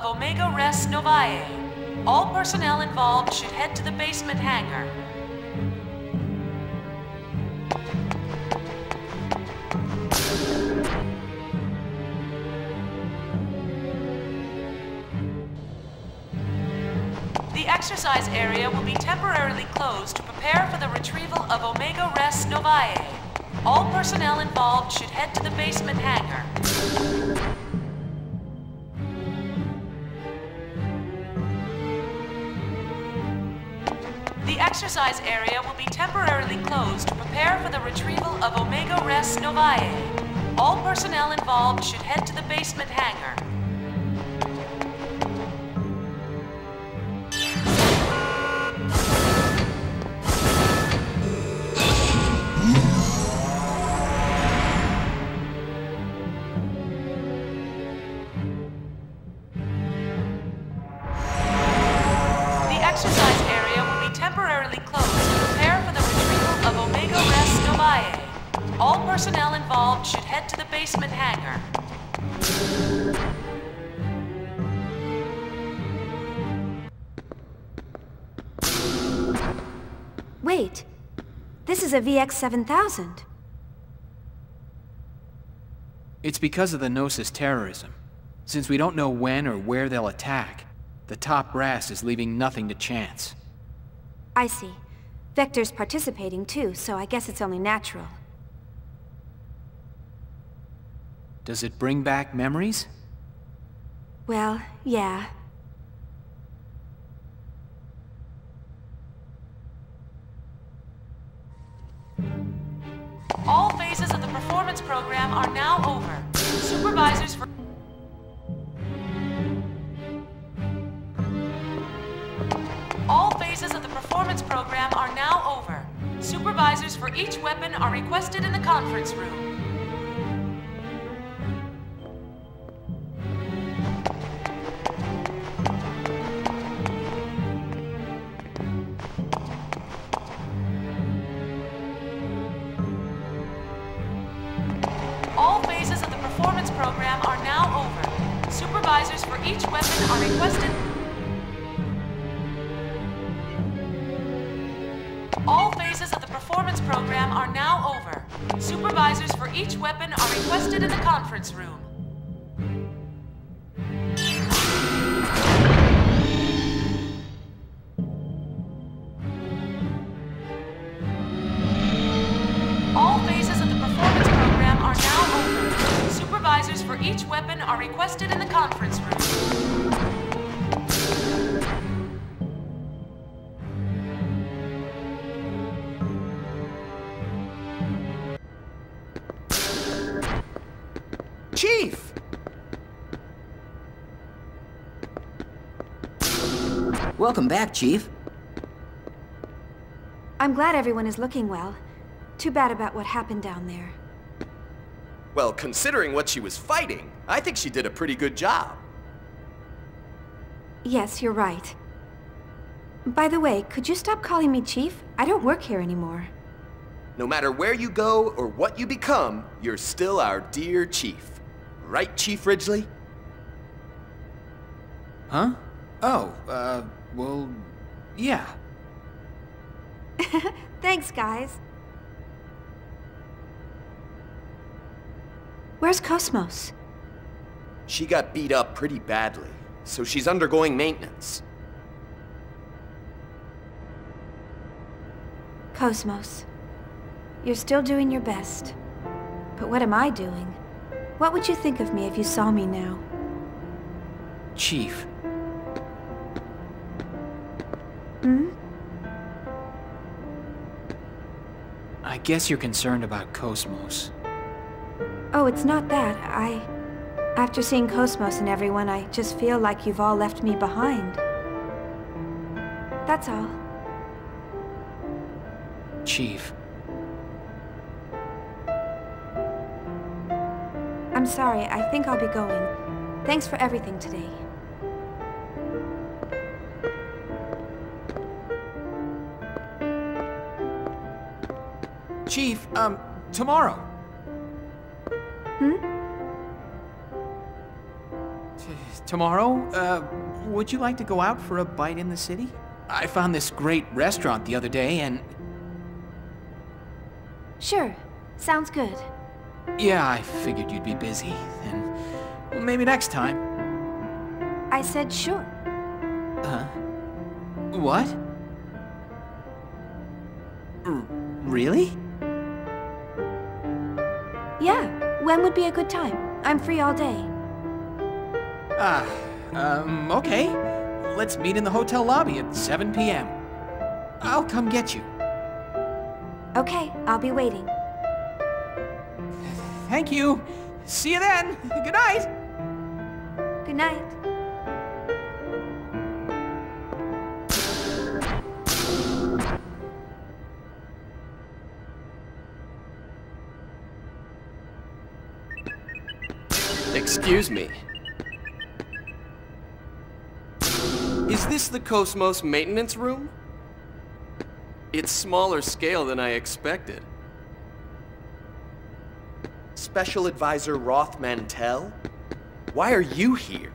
of Omega Res Novae. All personnel involved should head to the basement hangar. The exercise area will be temporarily closed to prepare for the retrieval of Omega Res Novae. All personnel involved should head to the basement hangar. The exercise area will be temporarily closed to prepare for the retrieval of Omega Res Novae. All personnel involved should head to the basement hangar. All personnel involved should head to the basement hangar. Wait, this is a VX-7000. It's because of the Gnosis terrorism. Since we don't know when or where they'll attack, the top brass is leaving nothing to chance. I see. Vector's participating too, so I guess it's only natural. Does it bring back memories? Well, yeah. All phases of the performance program are now over. Supervisors for... All phases of the performance program are now over. Supervisors for each weapon are requested in the conference room. All phases of the performance program are now over. Supervisors for each weapon are requested. All phases of the performance program are now over. Supervisors for each weapon are requested in the conference room. All phases of the performance program are now over. Supervisors for each weapon are requested in the conference room. Chief! Welcome back, Chief. I'm glad everyone is looking well. Too bad about what happened down there. Well, considering what she was fighting, I think she did a pretty good job. Yes, you're right. By the way, could you stop calling me Chief? I don't work here anymore. No matter where you go or what you become, you're still our dear Chief. Right, Chief Ridgely? Huh? Oh, well, yeah. Thanks, guys. Where's KOS-MOS? She got beat up pretty badly, so she's undergoing maintenance. KOS-MOS, you're still doing your best. But what am I doing? What would you think of me if you saw me now? Chief. Hmm? I guess you're concerned about KOS-MOS. Oh, it's not that. After seeing KOS-MOS and everyone, I just feel like you've all left me behind. That's all. Chief. I'm sorry, I think I'll be going. Thanks for everything today. Chief, tomorrow. Hmm? tomorrow, would you like to go out for a bite in the city? I found this great restaurant the other day and... Sure. Sounds good. Yeah, I figured you'd be busy, and well, maybe next time. I said sure. What? Really? Yeah. When would be a good time? I'm free all day. Okay. Let's meet in the hotel lobby at 7 p.m. I'll come get you. Okay, I'll be waiting. Thank you. See you then. Good night. Good night. Excuse me. Is this the KOS-MOS maintenance room? It's smaller scale than I expected. Special Advisor Roth Mantell? Why are you here?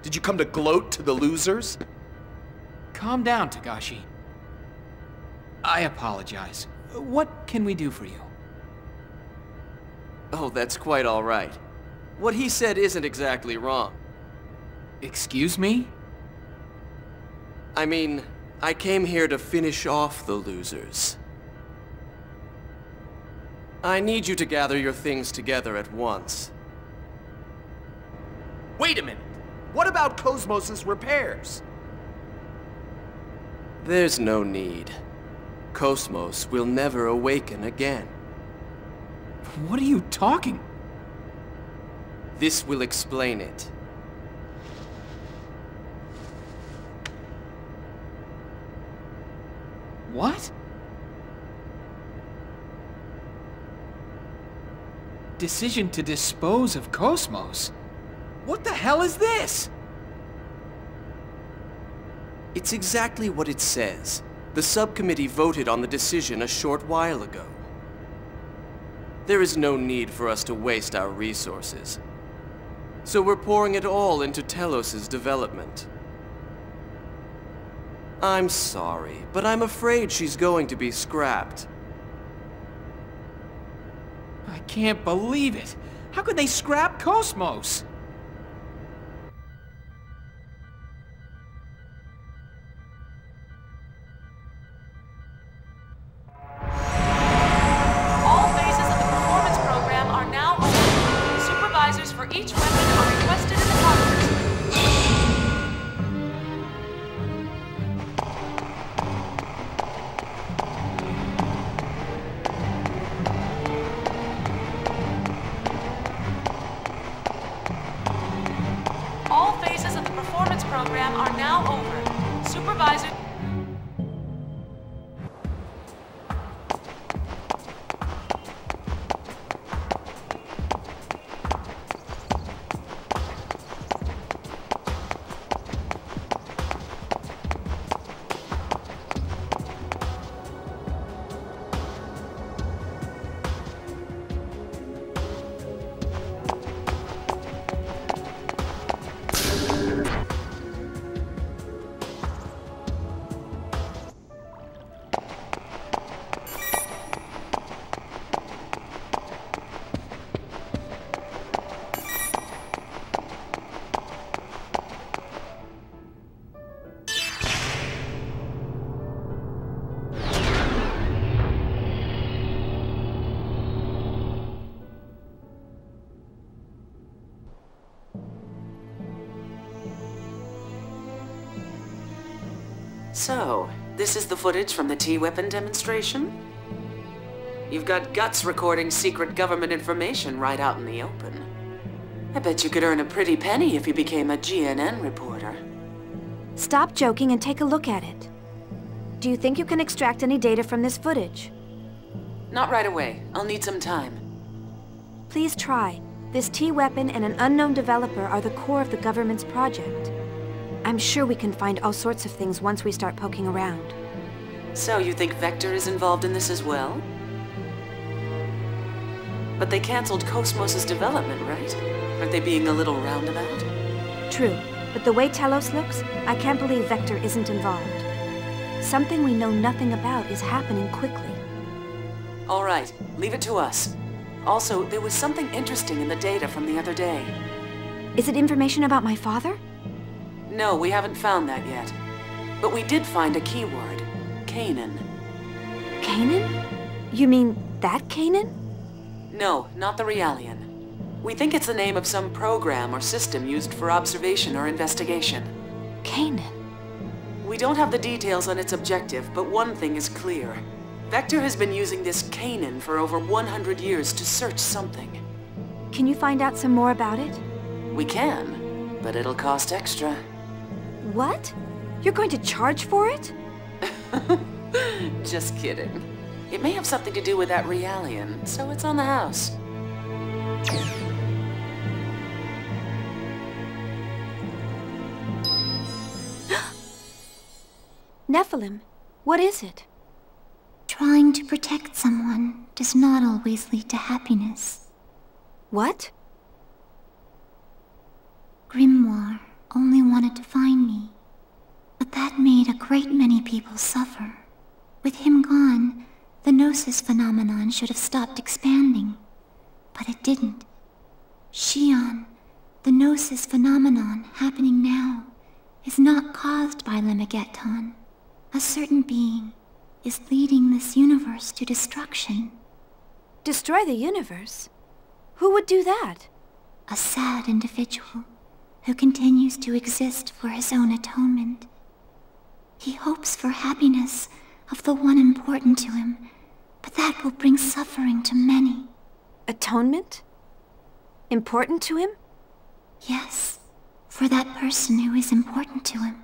Did you come to gloat to the losers? Calm down, Tagashi. I apologize. What can we do for you? Oh, that's quite all right. What he said isn't exactly wrong. Excuse me? I mean, I came here to finish off the losers. I need you to gather your things together at once. Wait a minute! What about KOS-MOS's repairs? There's no need. KOS-MOS will never awaken again. What are you talking? This will explain it. What? Decision to dispose of KOS-MOS? What the hell is this? It's exactly what it says. The subcommittee voted on the decision a short while ago. There is no need for us to waste our resources. So we're pouring it all into T-elos' development. I'm sorry, but I'm afraid she's going to be scrapped. I can't believe it. How could they scrap KOS-MOS? All phases of the performance program are now open. Supervisors for each weapon are requested in the cockpit. All phases of the performance program are now over. Supervisor... So, this is the footage from the T-weapon demonstration? You've got guts recording secret government information right out in the open. I bet you could earn a pretty penny if you became a GNN reporter. Stop joking and take a look at it. Do you think you can extract any data from this footage? Not right away. I'll need some time. Please try. This T-weapon and an unknown developer are the core of the government's project. I'm sure we can find all sorts of things once we start poking around. So you think Vector is involved in this as well? But they canceled KOS-MOS's development, right? Aren't they being a little roundabout? True. But the way T-elos looks, I can't believe Vector isn't involved. Something we know nothing about is happening quickly. All right, leave it to us. Also, there was something interesting in the data from the other day. Is it information about my father? No, we haven't found that yet. But we did find a keyword. Canaan. Canaan? You mean that Canaan? No, not the Realian. We think it's the name of some program or system used for observation or investigation. Canaan? We don't have the details on its objective, but one thing is clear. Vector has been using this Canaan for over 100 years to search something. Can you find out some more about it? We can, but it'll cost extra. What? You're going to charge for it? Just kidding. It may have something to do with that Realian, so it's on the house. Nephilim, what is it? Trying to protect someone does not always lead to happiness. What? Grimoire only wanted to find me, but that made a great many people suffer. With him gone, the Gnosis phenomenon should have stopped expanding, but it didn't. Shion, the Gnosis phenomenon happening now, is not caused by Limigeton. A certain being is leading this universe to destruction. Destroy the universe? Who would do that? A sad individual who continues to exist for his own atonement. He hopes for happiness of the one important to him, but that will bring suffering to many. Atonement? Important to him? Yes, for that person who is important to him.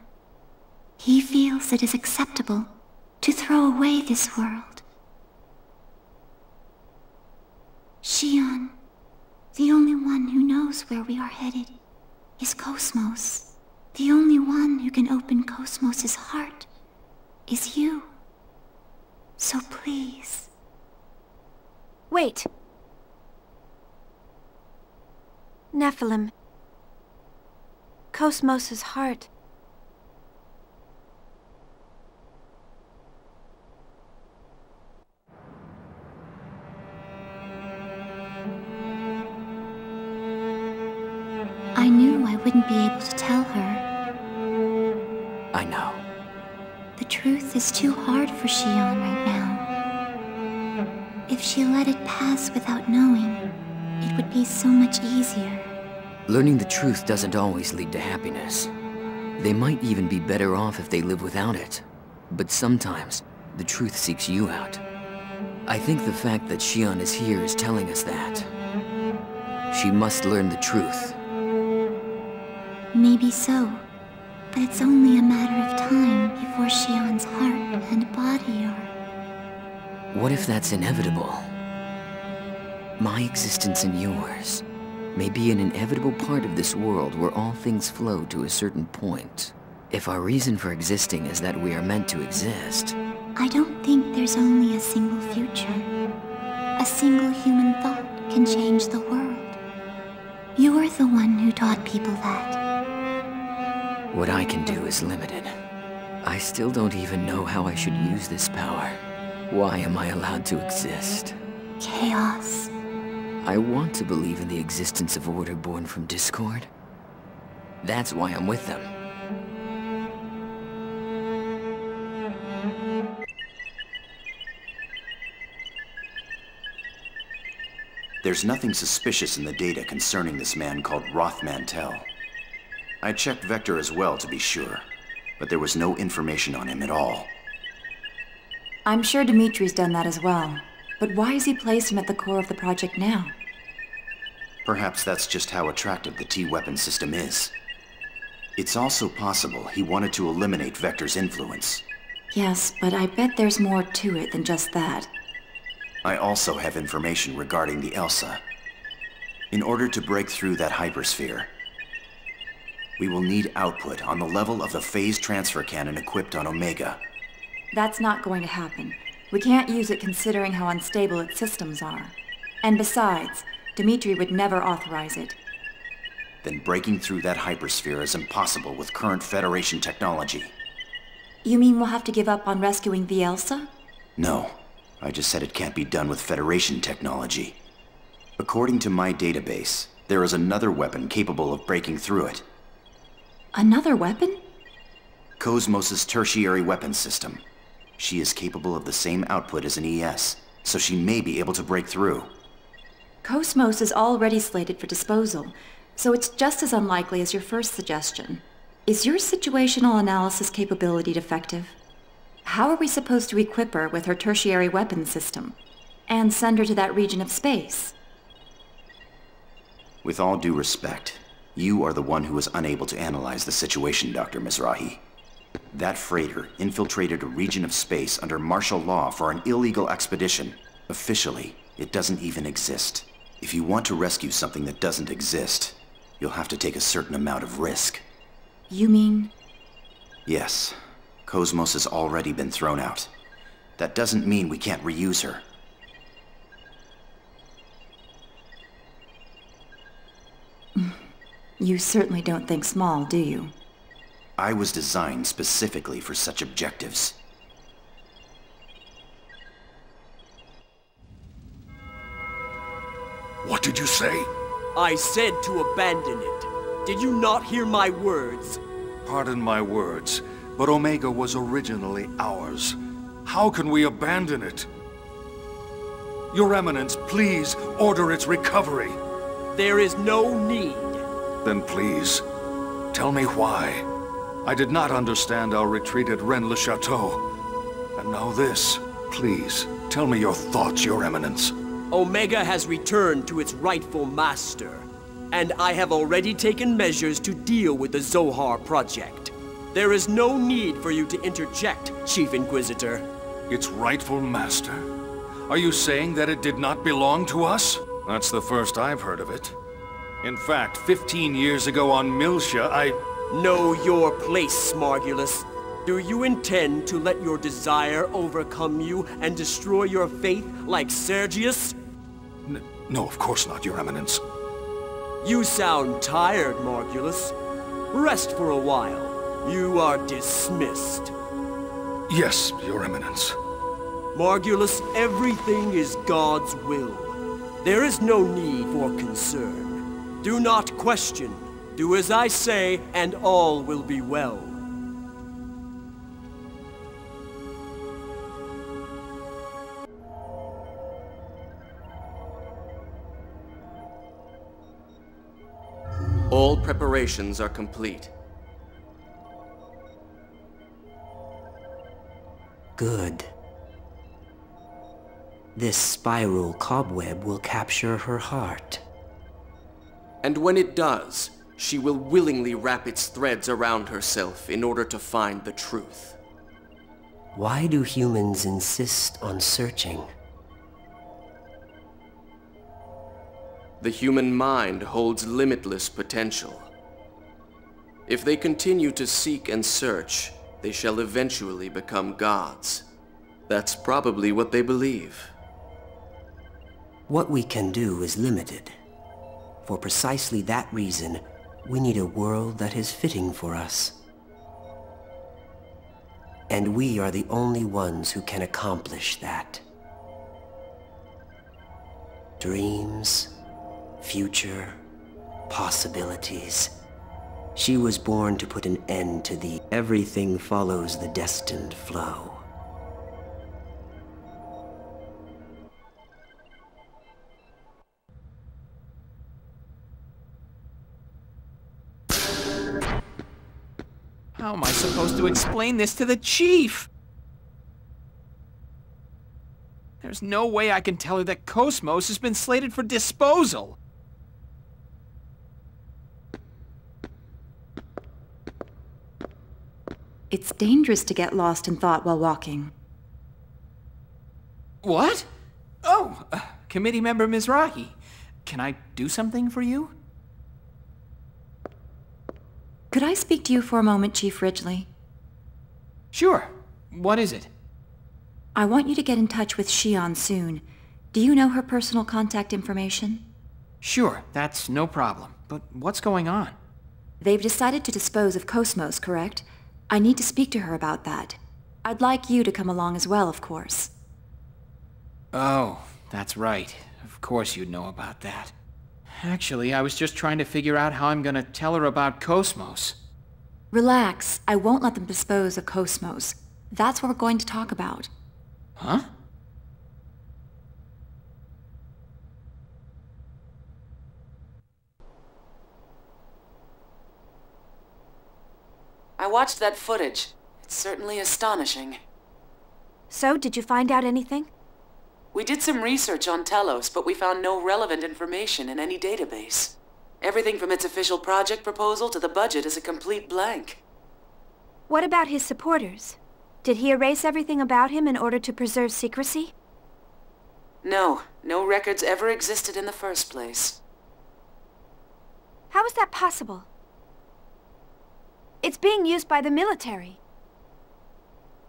He feels it is acceptable to throw away this world. Shion, the only one who knows where we are headed, is KOS-MOS. The only one who can open KOS-MOS's heart is you. So please. Wait. Nephilim. KOS-MOS's heart. I knew I wouldn't be able to tell her. I know. The truth is too hard for Shion right now. If she let it pass without knowing, it would be so much easier. Learning the truth doesn't always lead to happiness. They might even be better off if they live without it. But sometimes, the truth seeks you out. I think the fact that Shion is here is telling us that. She must learn the truth. Maybe so, but it's only a matter of time before Shion's heart and body are... What if that's inevitable? My existence and yours may be an inevitable part of this world where all things flow to a certain point. If our reason for existing is that we are meant to exist... I don't think there's only a single future. A single human thought can change the world. You're the one who taught people that. What I can do is limited. I still don't even know how I should use this power. Why am I allowed to exist? Chaos. I want to believe in the existence of order born from discord. That's why I'm with them. There's nothing suspicious in the data concerning this man called Rothmantel. I checked Vector as well to be sure, but there was no information on him at all. I'm sure Dimitri's done that as well. But why has he placed him at the core of the project now? Perhaps that's just how attractive the T-weapon system is. It's also possible he wanted to eliminate Vector's influence. Yes, but I bet there's more to it than just that. I also have information regarding the Elsa. In order to break through that hypersphere, we will need output on the level of the phase transfer cannon equipped on Omega. That's not going to happen. We can't use it considering how unstable its systems are. And besides, Dimitri would never authorize it. then breaking through that hypersphere is impossible with current Federation technology. You mean we'll have to give up on rescuing the Elsa? No. I just said it can't be done with Federation technology. According to my database, there is another weapon capable of breaking through it. Another weapon? KOS-MOS's tertiary weapon system. She is capable of the same output as an ES, so she may be able to break through. KOS-MOS is already slated for disposal, so it's just as unlikely as your first suggestion. Is your situational analysis capability defective? How are we supposed to equip her with her tertiary weapon system? And send her to that region of space? With all due respect, you are the one who was unable to analyze the situation, Dr. Mizrahi. That freighter infiltrated a region of space under martial law for an illegal expedition. Officially, it doesn't even exist. If you want to rescue something that doesn't exist, you'll have to take a certain amount of risk. You mean? Yes. KOS-MOS has already been thrown out. That doesn't mean we can't reuse her. You certainly don't think small, do you? I was designed specifically for such objectives. What did you say? I said to abandon it. Did you not hear my words? Pardon my words, but Omega was originally ours. How can we abandon it? Your Eminence, please order its recovery. There is no need. Then please, tell me why. I did not understand our retreat at Rennes-le-Château. And now this. Please, tell me your thoughts, Your Eminence. Omega has returned to its rightful master, and I have already taken measures to deal with the Zohar project. There is no need for you to interject, Chief Inquisitor. Its rightful master? Are you saying that it did not belong to us? That's the first I've heard of it. In fact, 15 years ago on Miltia, I... Know your place, Smargulus. Do you intend to let your desire overcome you and destroy your faith like Sergius? No, of course not, Your Eminence. You sound tired, Margulus. Rest for a while. You are dismissed. Yes, Your Eminence. Margulus, everything is God's will. There is no need for concern. Do not question. Do as I say, and all will be well. All preparations are complete. Good. This spiral cobweb will capture her heart. And when it does, she will willingly wrap its threads around herself in order to find the truth. Why do humans insist on searching? The human mind holds limitless potential. If they continue to seek and search, they shall eventually become gods. That's probably what they believe. What we can do is limited. For precisely that reason, we need a world that is fitting for us. And we are the only ones who can accomplish that. Dreams, future, possibilities. She was born to put an end to the everything follows the destined flow. How am I supposed to explain this to the Chief? There's no way I can tell her that KOS-MOS has been slated for disposal. It's dangerous to get lost in thought while walking. What? Oh, Committee Member Mizrahi. Can I do something for you? Could I speak to you for a moment, Chief Ridgely? Sure. What is it? I want you to get in touch with Shion soon. Do you know her personal contact information? Sure, that's no problem. But what's going on? They've decided to dispose of KOS-MOS, correct? I need to speak to her about that. I'd like you to come along as well, of course. Oh, that's right. Of course you'd know about that. Actually, I was just trying to figure out how I'm gonna tell her about KOS-MOS. Relax. I won't let them dispose of KOS-MOS. That's what we're going to talk about. Huh? I watched that footage. It's certainly astonishing. So, did you find out anything? We did some research on T-elos, but we found no relevant information in any database. Everything from its official project proposal to the budget is a complete blank. What about his supporters? Did he erase everything about him in order to preserve secrecy? No, no records ever existed in the first place. How is that possible? It's being used by the military.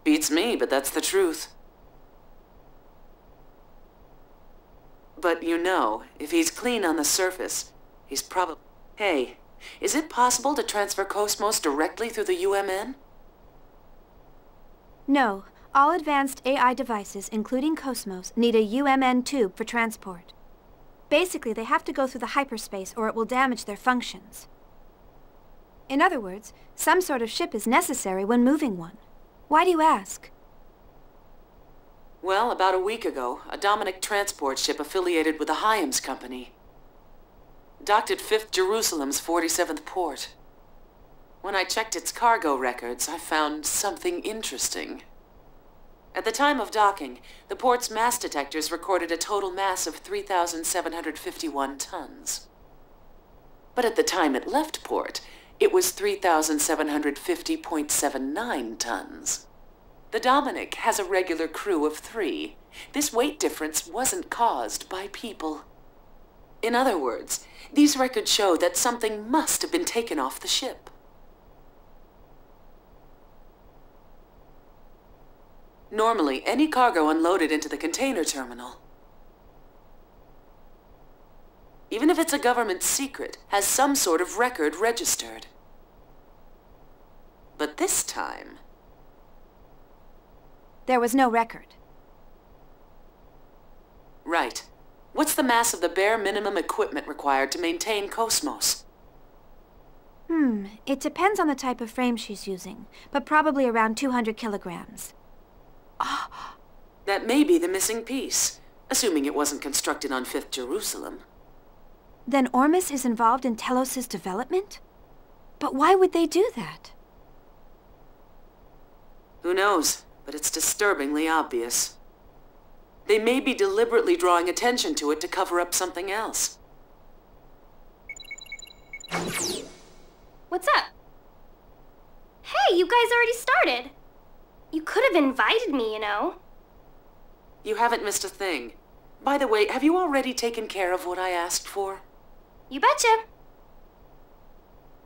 Beats me, but that's the truth. But you know, if he's clean on the surface, he's probably... Hey, is it possible to transfer KOS-MOS directly through the UMN? No. All advanced AI devices, including KOS-MOS, need a UMN tube for transport. Basically, they have to go through the hyperspace or it will damage their functions. In other words, some sort of ship is necessary when moving one. Why do you ask? Well, about a week ago, a Dominic transport ship affiliated with the Hyams Company docked at 5th Jerusalem's 47th port. When I checked its cargo records, I found something interesting. At the time of docking, the port's mass detectors recorded a total mass of 3,751 tons. But at the time it left port, it was 3,750.79 tons. The Dominic has a regular crew of 3. This weight difference wasn't caused by people. In other words, these records show that something must have been taken off the ship. Normally, any cargo unloaded into the container terminal, even if it's a government secret, has some sort of record registered. But this time... There was no record. Right. What's the mass of the bare minimum equipment required to maintain KOS-MOS? It depends on the type of frame she's using, but probably around 200 kilograms. That may be the missing piece, assuming it wasn't constructed on 5th Jerusalem. Then Ormus is involved in T-elos' development? But why would they do that? Who knows, but it's disturbingly obvious. They may be deliberately drawing attention to it to cover up something else. What's up? Hey, you guys already started! You could have invited me, you know. You haven't missed a thing. By the way, have you already taken care of what I asked for? You betcha.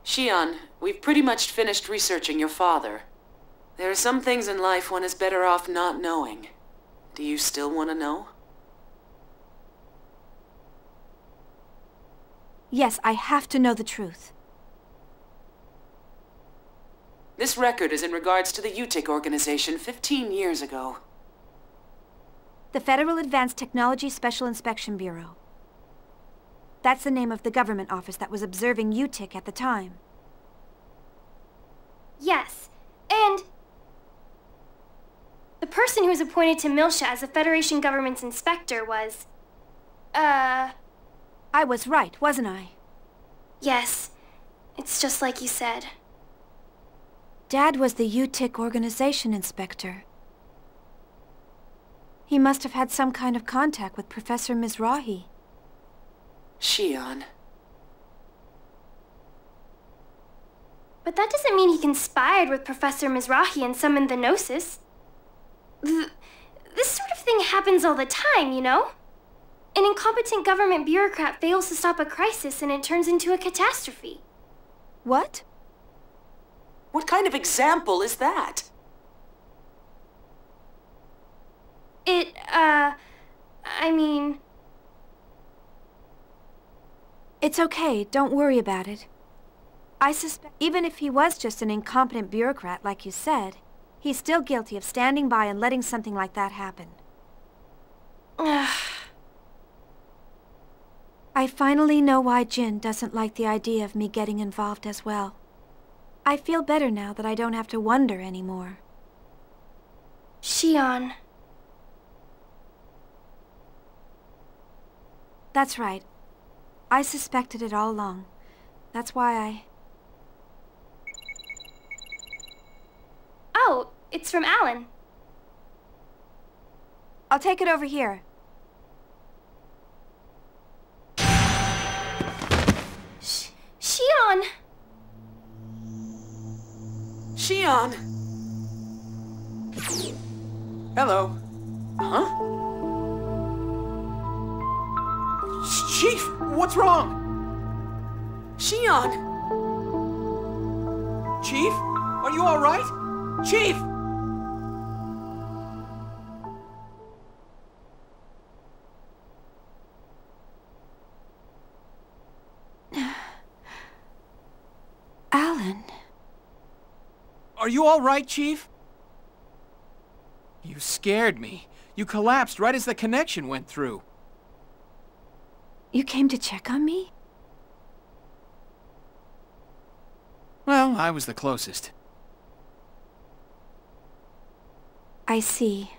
Shion, we've pretty much finished researching your father. There are some things in life one is better off not knowing. Do you still want to know? Yes, I have to know the truth. This record is in regards to the U-TIC organization 15 years ago. The Federal Advanced Technology Special Inspection Bureau. That's the name of the government office that was observing U-TIC at the time. Yes, and... the person who was appointed to Miltia as the Federation government's inspector was... I was right, wasn't I? Yes. It's just like you said. Dad was the U-TIC organization inspector. He must have had some kind of contact with Professor Mizrahi. Shion. But that doesn't mean he conspired with Professor Mizrahi and summoned the Gnosis. This sort of thing happens all the time, you know? An incompetent government bureaucrat fails to stop a crisis and it turns into a catastrophe. What? What kind of example is that? I mean... It's okay, don't worry about it. I suspect even if he was just an incompetent bureaucrat like you said, he's still guilty of standing by and letting something like that happen. I finally know why Jin doesn't like the idea of me getting involved as well. I feel better now that I don't have to wonder anymore. Shion. That's right. I suspected it all along. That's why I... Oh, it's from Alan. I'll take it over here. Shion! Shion! Hello. Huh? Chief, what's wrong? Shion! Chief, are you all right? Chief! Alan. Are you all right, Chief? You scared me. You collapsed right as the connection went through. You came to check on me? Well, I was the closest. I see.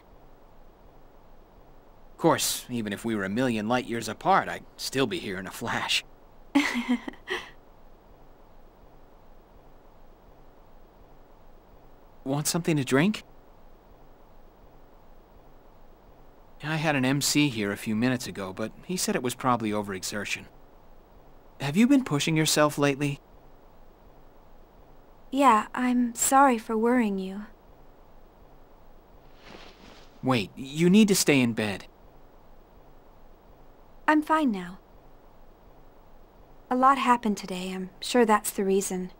Of course, even if we were a million light years apart, I'd still be here in a flash. Want something to drink? I had an MC here a few minutes ago, but he said it was probably overexertion. Have you been pushing yourself lately? Yeah, I'm sorry for worrying you. Wait, you need to stay in bed. I'm fine now. A lot happened today, I'm sure that's the reason.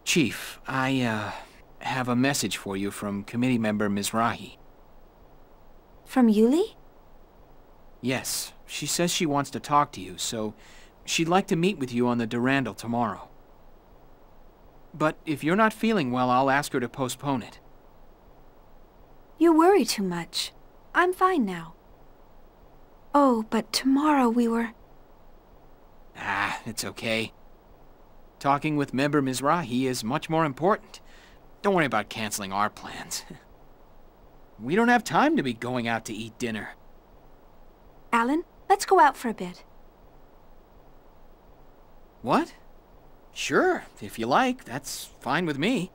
Chief, I, have a message for you from committee member Mizrahi. From Yuli? Yes, she says she wants to talk to you, so she'd like to meet with you on the Durandal tomorrow. But if you're not feeling well, I'll ask her to postpone it. You worry too much. I'm fine now. Oh, but tomorrow we were... Ah, it's okay. Talking with member Mizrahi is much more important. Don't worry about canceling our plans. We don't have time to be going out to eat dinner. Alan, let's go out for a bit. What? Sure, if you like, that's fine with me.